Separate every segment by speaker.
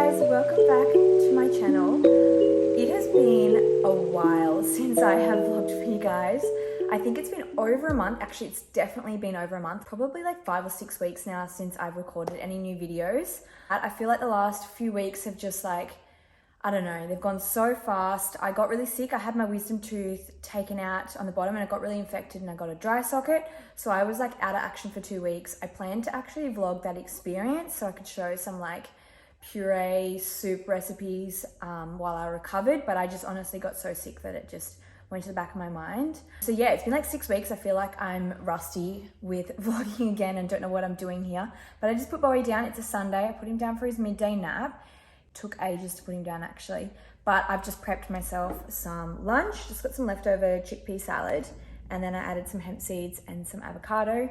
Speaker 1: guys, welcome back to my channel. It has been a while since I have vlogged for you guys. I think it's been over a month. Actually, it's definitely been over a month, probably like 5 or 6 weeks now since I've recorded any new videos. I feel like the last few weeks have just like, I don't know, they've gone so fast. I got really sick. I had my wisdom tooth taken out on the bottom and it got really infected and I got a dry socket. So I was like out of action for 2 weeks. I planned to actually vlog that experience so I could show some like puree soup recipes while I recovered, but I just honestly got so sick that it just went to the back of my mind. So yeah, it's been like 6 weeks. I feel like I'm rusty with vlogging again and don't know what I'm doing here, but I just put Bowie down. It's a Sunday. I put him down for his midday nap. Took ages to put him down actually, but I've just prepped myself some lunch. Just got some leftover chickpea salad and then I added some hemp seeds and some avocado.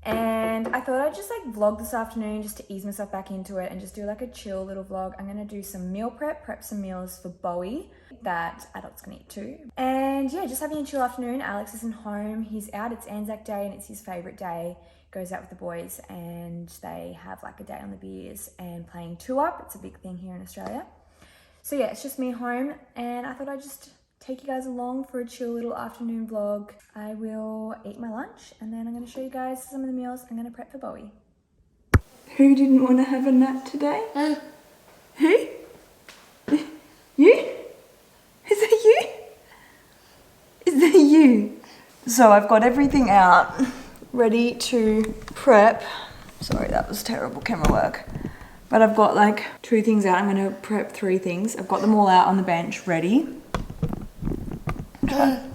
Speaker 1: And I thought I'd just like vlog this afternoon just to ease myself back into it and just do like a chill little vlog. I'm gonna do some meal prep some meals for Bowie that adults can eat too. And yeah, just having a chill afternoon. Alex isn't home, he's out. It's Anzac Day and it's his favorite day. Goes out with the boys and they have like a day on the beers and playing tooo. It's a big thing here in Australia. So yeah, it's just me home and I thought I'd just take you guys along for a chill little afternoon vlog. I will eat my lunch and then I'm going to show you guys some of the meals I'm going to prep for Bowie. Who didn't want to have a nap today? Who? You? Is that you? Is that you? So I've got everything out, ready to prep. Sorry, that was terrible camera work. But I've got like 2 things out. I'm going to prep 3 things. I've got them all out on the bench, ready.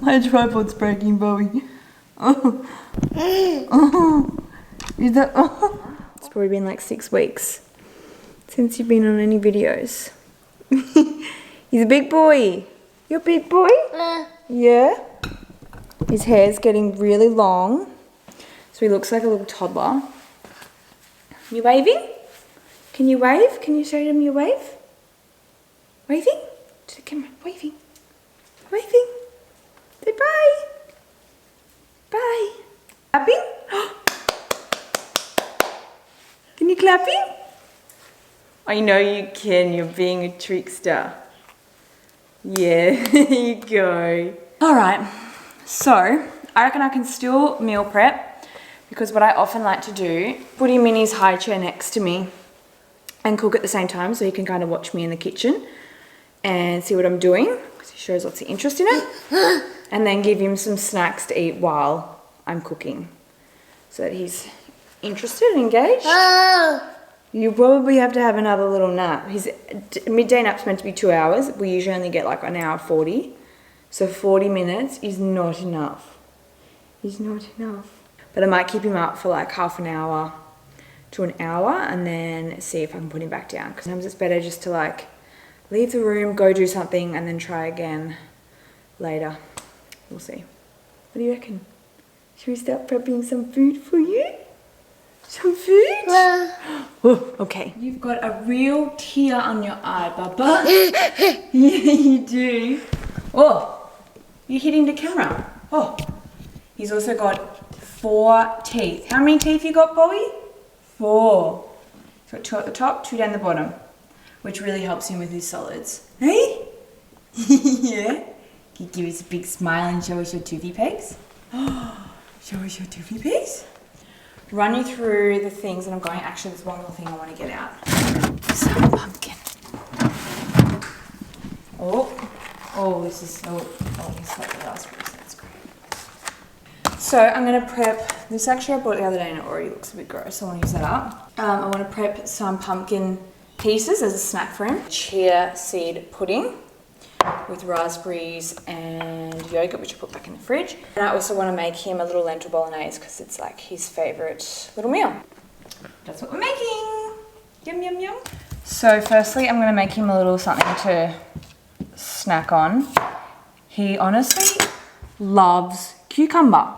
Speaker 1: My tripod's breaking, Bowie. Oh. Oh. Is that, oh. It's probably been like 6 weeks since you've been on any videos. He's a big boy. You're a big boy? Yeah? His hair's getting really long, so he looks like a little toddler. You waving? Can you wave? Can you show them your wave? Waving? To the camera. Waving. Waving. Say bye. Bye. Clapping? Can you clapping? I know you can. You're being a trickster. Yeah, there you go. All right. So, I reckon I can still meal prep because what I often like to do, put him in his high chair next to me and cook at the same time so he can kind of watch me in the kitchen and see what I'm doing because he shows lots of interest in it. And then give him some snacks to eat while I'm cooking so that he's interested and engaged. You probably have to have another little nap. His midday nap's meant to be 2 hours. We usually only get like 1 hour 40. So 40 minutes is not enough. Is not enough. But I might keep him up for like half an hour to an hour and then see if I can put him back down. Because sometimes it's better just to like leave the room, go do something and then try again later. We'll see. What do you reckon? Should we start prepping some food for you? Some food? Oh, okay. You've got a real tear on your eye, Bubba. Yeah, you do. Oh, you're hitting the camera. Oh, he's also got 4 teeth. How many teeth you got, Bowie? 4. He's got 2 at the top, 2 down the bottom, which really helps him with his solids. Hey? Yeah? Can you give us a big smile and show us your toothy pegs? Show us your toothy pegs. Run you through the things that I'm going. Actually, there's one more thing I want to get out. Some pumpkin. Oh, this is so. Oh, he's got the raspberries. That's great. So I'm gonna prep. This actually I bought the other day and it already looks a bit gross. I want to use that up. I want to prep some pumpkin pieces as a snack for him. Chia seed pudding with raspberries and yogurt, which I put back in the fridge. And I also want to make him a little lentil bolognese because it's like his favorite little meal. That's what we're making. Yum, yum, yum. So firstly, I'm going to make him a little something to snack on. He honestly loves cucumber.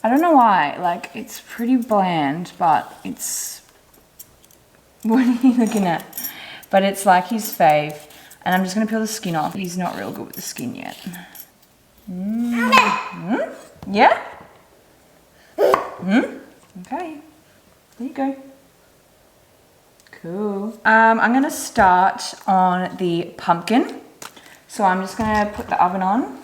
Speaker 1: I don't know why. Like, it's pretty bland, but it's... What are you looking at? But it's like his fave. And I'm just going to peel the skin off. He's not real good with the skin yet. Yeah? Okay. There you go. Cool. I'm gonna start on the pumpkin. So I'm just gonna put the oven on.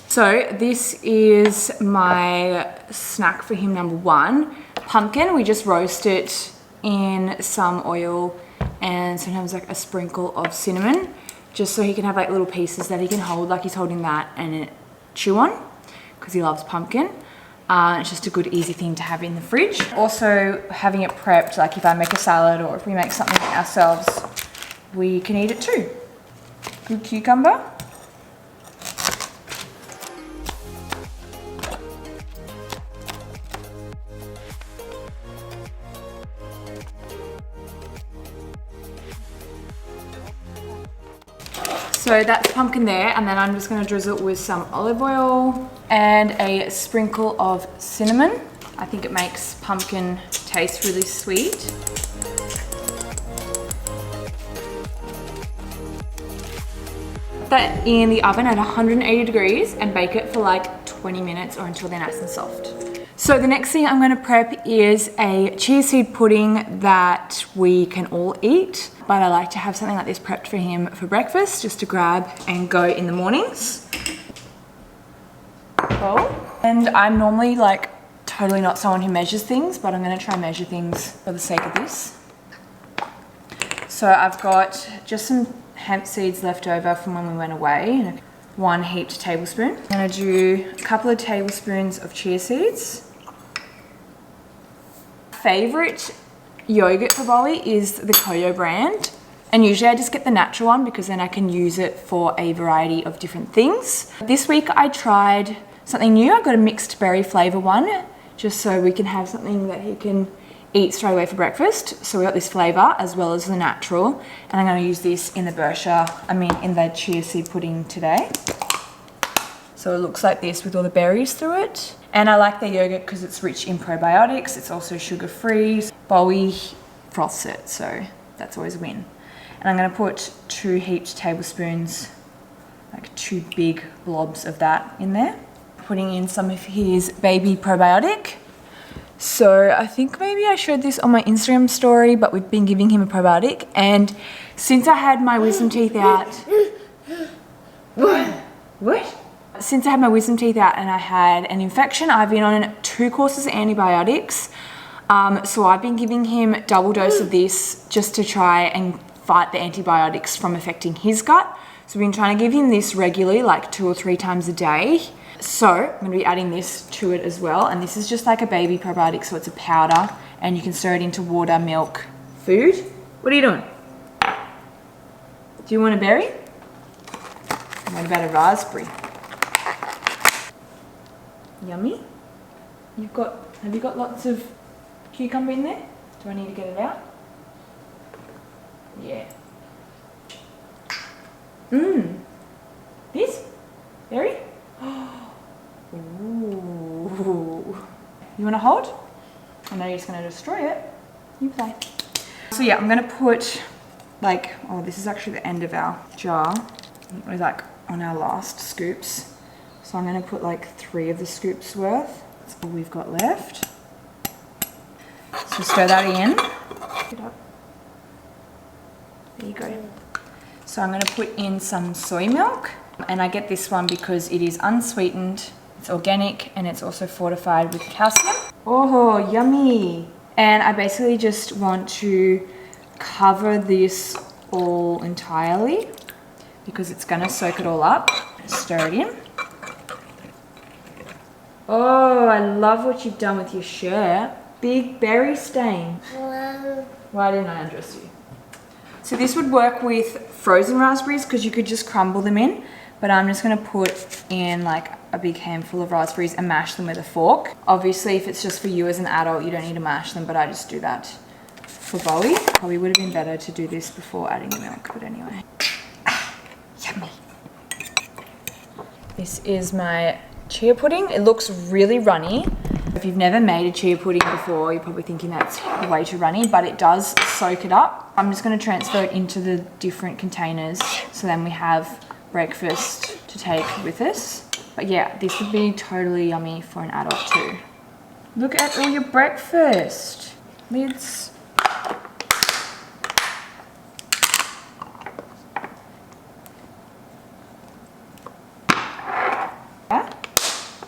Speaker 1: So this is my snack for him, number one. Pumpkin, we just roast it in some oil and sometimes like a sprinkle of cinnamon, just so he can have like little pieces that he can hold, like he's holding that and chew on, because he loves pumpkin. It's just a good easy thing to have in the fridge. Also having it prepped, like if I make a salad or if we make something ourselves, we can eat it too. Good cucumber. So that's pumpkin there, and then I'm just gonna drizzle it with some olive oil and a sprinkle of cinnamon. I think it makes pumpkin taste really sweet. Put that in the oven at 180 degrees and bake it for like 20 minutes or until they're nice and soft. So the next thing I'm gonna prep is a chia seed pudding that we can all eat, but I like to have something like this prepped for him for breakfast, just to grab and go in the mornings. And I'm normally like totally not someone who measures things, but I'm gonna try and measure things for the sake of this. So I've got just some hemp seeds left over from when we went away, 1 heaped tablespoon. I'm gonna do a couple of tablespoons of chia seeds. Favorite yogurt for Bowie is the Koyo brand, and usually I just get the natural one because then I can use it for a variety of different things. This week I tried something new. I got a mixed berry flavor one, just so we can have something that he can eat straight away for breakfast. So we got this flavor as well as the natural, and I'm going to use this in the in the chia seed pudding today. So it looks like this with all the berries through it. And I like their yogurt because it's rich in probiotics. It's also sugar-free. Bowie froths it, so that's always a win. And I'm gonna put 2 heaped tablespoons, like 2 big blobs of that in there. Putting in some of his baby probiotic. So I think maybe I showed this on my Instagram story, but we've been giving him a probiotic. And since I had my wisdom teeth out... What? Since I had my wisdom teeth out and I had an infection, I've been on 2 courses of antibiotics. So I've been giving him double dose of this just to try and fight the antibiotics from affecting his gut. So we've been trying to give him this regularly, like 2 or 3 times a day. So I'm going to be adding this to it as well. And this is just like a baby probiotic, so it's a powder and you can stir it into water, milk, food. What are you doing? Do you want a berry? What about a raspberry? Yummy. Have you got lots of cucumber in there? Do I need to get it out? Yeah. This? Berry? Ooh. You want to hold? I know you're just going to destroy it. You play. So yeah, I'm going to put like, oh, this is actually the end of our jar. We're like on our last scoops. So I'm going to put like 3 of the scoops worth. That's all we've got left. So stir that in. There you go. So I'm going to put in some soy milk. And I get this one because it is unsweetened, it's organic, and it's also fortified with calcium. Oh, yummy. And I basically just want to cover this all entirely because it's going to soak it all up. Stir it in. Oh, I love what you've done with your shirt. Big berry stain. Why didn't I undress you? So this would work with frozen raspberries because you could just crumble them in, but I'm just going to put in like a big handful of raspberries and mash them with a fork. Obviously, if it's just for you as an adult, you don't need to mash them, but I just do that for Bowie. Probably would have been better to do this before adding the milk, but anyway. Yummy. This is my chia pudding. It looks really runny. If you've never made a chia pudding before, you're probably thinking that's way too runny, but it does soak it up. I'm just going to transfer it into the different containers so then we have breakfast to take with us. But yeah, this would be totally yummy for an adult too. Look at all your breakfast. Lids.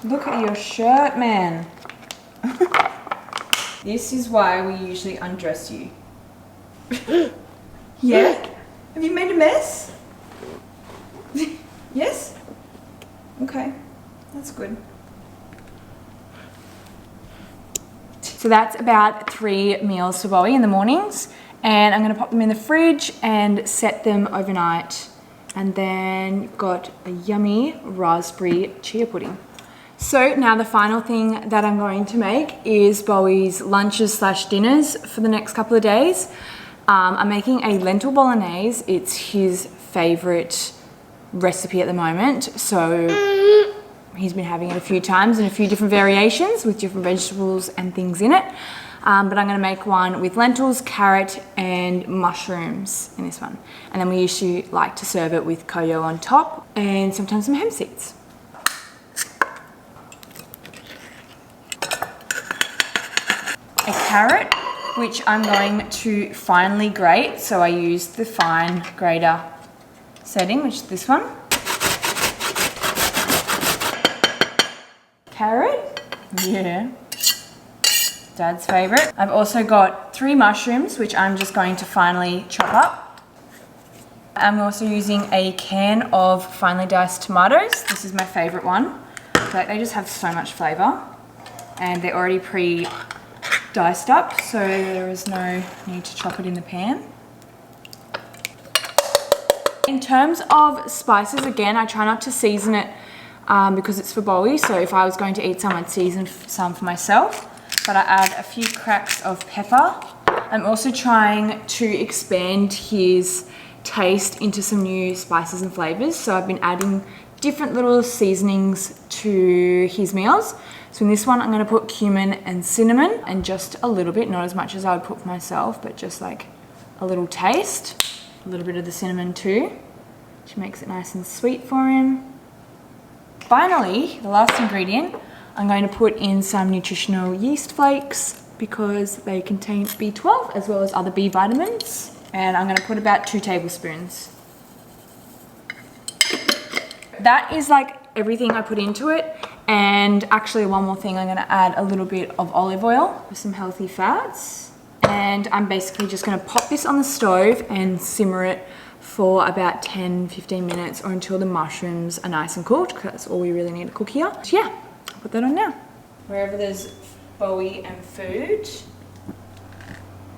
Speaker 1: Look at your shirt, man. This is why we usually undress you. Yeah? Have you made a mess? Yes? Okay, that's good. So that's about 3 meals for Bowie in the mornings, and I'm gonna pop them in the fridge and set them overnight. And then you've got a yummy raspberry chia pudding. So now the final thing that I'm going to make is Bowie's lunches slash dinners for the next couple of days. I'm making a lentil bolognese. It's his favorite recipe at the moment. So he's been having it a few times in a few different variations with different vegetables and things in it. But I'm gonna make one with lentils, carrot, and mushrooms in this one. And then we usually like to serve it with koyo on top and sometimes some hemp seeds. A carrot, which I'm going to finely grate. So I used the fine grater setting, which is this one. Carrot, yeah. Dad's favorite. I've also got 3 mushrooms, which I'm just going to finely chop up. I'm also using a can of finely diced tomatoes. This is my favorite one. I feel like they just have so much flavor, and they're already pre-diced up, so there is no need to chop it in the pan. In terms of spices, again, I try not to season it because it's for Bowie, so if I was going to eat some, I'd season some for myself. But I add a few cracks of pepper. I'm also trying to expand his taste into some new spices and flavors. So I've been adding different little seasonings to his meals. So in this one, I'm gonna put cumin and cinnamon, and just a little bit, not as much as I would put for myself, but just like a little taste. A little bit of the cinnamon too, which makes it nice and sweet for him. Finally, the last ingredient, I'm going to put in some nutritional yeast flakes because they contain B12 as well as other B vitamins. And I'm going to put about 2 tablespoons. That is like everything I put into it. And actually one more thing, I'm going to add a little bit of olive oil for some healthy fats. And I'm basically just going to pop this on the stove and simmer it for about 10-15 minutes or until the mushrooms are nice and cooked, because that's all we really need to cook here. So yeah. Put that on now. Wherever there's Bowie and food,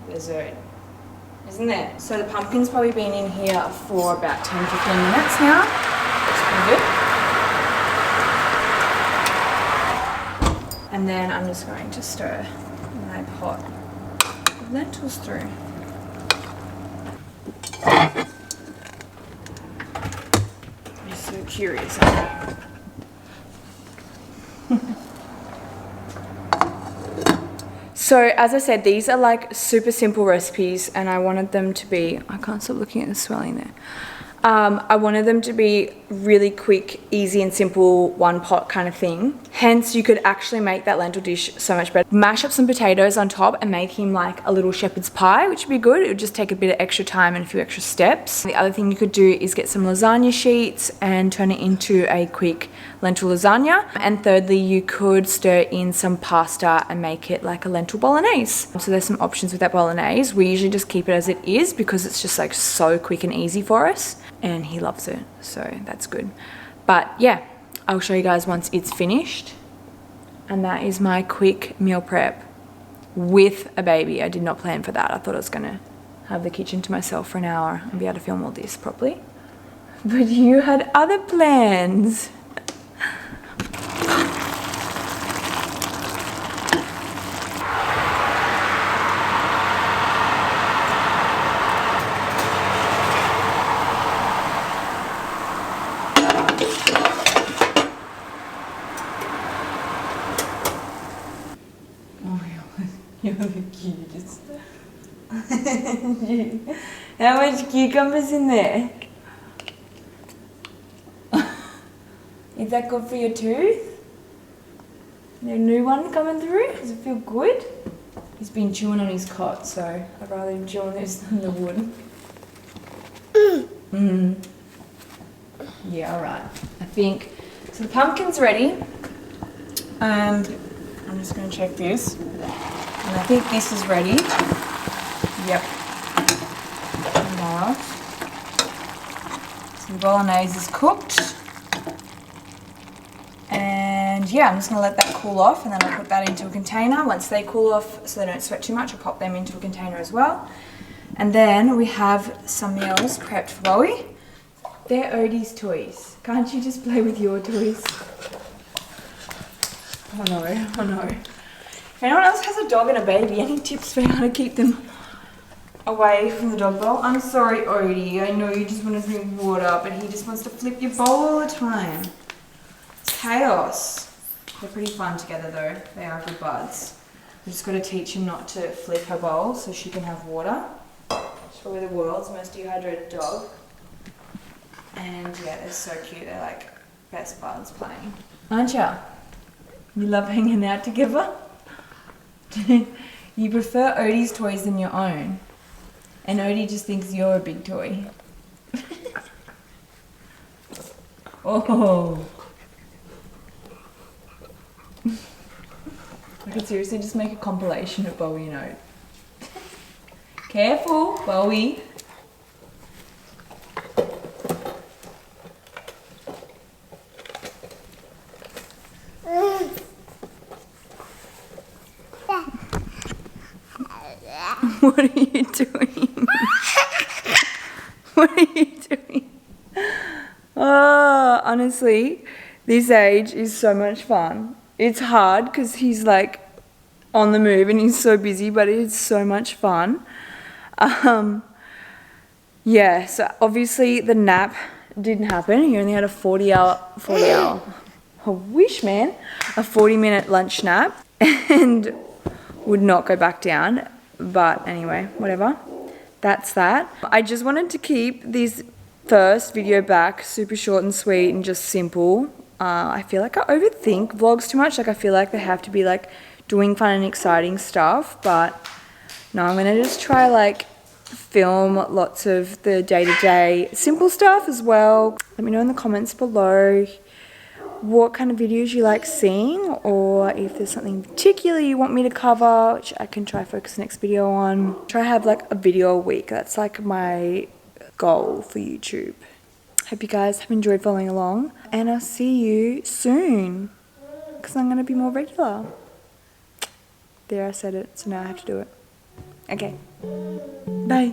Speaker 1: there's a, isn't there? So the pumpkin's probably been in here for about 10-15 minutes now. That's pretty good. And then I'm just going to stir my pot of lentils through. I'm so curious. So as I said, these are like super simple recipes, and I wanted them to be, I can't stop looking at the swelling there. I wanted them to be really quick, easy and simple, one pot kind of thing. Hence, you could actually make that lentil dish so much better. Mash up some potatoes on top and make him like a little shepherd's pie, which would be good. It would just take a bit of extra time and a few extra steps. The other thing you could do is get some lasagna sheets and turn it into a quick lentil lasagna. And thirdly, you could stir in some pasta and make it like a lentil bolognese. So there's some options with that bolognese. We usually just keep it as it is because it's just like so quick and easy for us. And he loves it, so that's good. But yeah, I'll show you guys once it's finished. And that is my quick meal prep with a baby. I did not plan for that. I thought I was gonna have the kitchen to myself for an hour and be able to film all this properly. But you had other plans. You're the cutest. How much cucumbers in there? Is that good for your tooth? Is there a new one coming through? Does it feel good? He's been chewing on his cot, so I'd rather him chew on this than the wood. Yeah, alright. I think, so the pumpkin's ready. And I'm just going to check this. And I think this is ready. Yep. Enough. So the bolognese is cooked. And yeah, I'm just going to let that cool off, and then I'll put that into a container. Once they cool off so they don't sweat too much, I'll pop them into a container as well. And then we have some meals prepped for Bowie. They're Odie's toys. Can't you just play with your toys? Oh no, oh no. If anyone else has a dog and a baby, any tips for how to keep them away from the dog bowl? I'm sorry, Odie. I know you just want to drink water, but he just wants to flip your bowl all the time. It's chaos. They're pretty fun together though. They are good buds. I've just got to teach him not to flip her bowl so she can have water. She's probably the world's most dehydrated dog. And yeah, they're so cute. They're like best buds playing. Aren't ya? You love hanging out together? You prefer Odie's toys than your own. And Odie just thinks you're a big toy. Oh. I could seriously just make a compilation of Bowie and Ode. Careful, Bowie. What are you doing? What are you doing? Oh, honestly, this age is so much fun. It's hard because he's like on the move and he's so busy, but it's so much fun. Yeah, so obviously the nap didn't happen. He only had a 40 hour, I wish, man, a 40-minute lunch nap and would not go back down. But anyway, whatever. That's that. I just wanted to keep this first video back super short and sweet and just simple. I feel like I overthink vlogs too much. Like I feel like they have to be like doing fun and exciting stuff. But no, I'm going to just try like film lots of the day-to-day simple stuff as well. Let me know in the comments below what kind of videos you like seeing, or if there's something particular you want me to cover, which I can try focus the next video on. Try to have like a video a week. That's like my goal for YouTube. Hope you guys have enjoyed following along, and I'll see you soon because I'm going to be more regular. There, I said it, so now I have to do it. Okay, bye.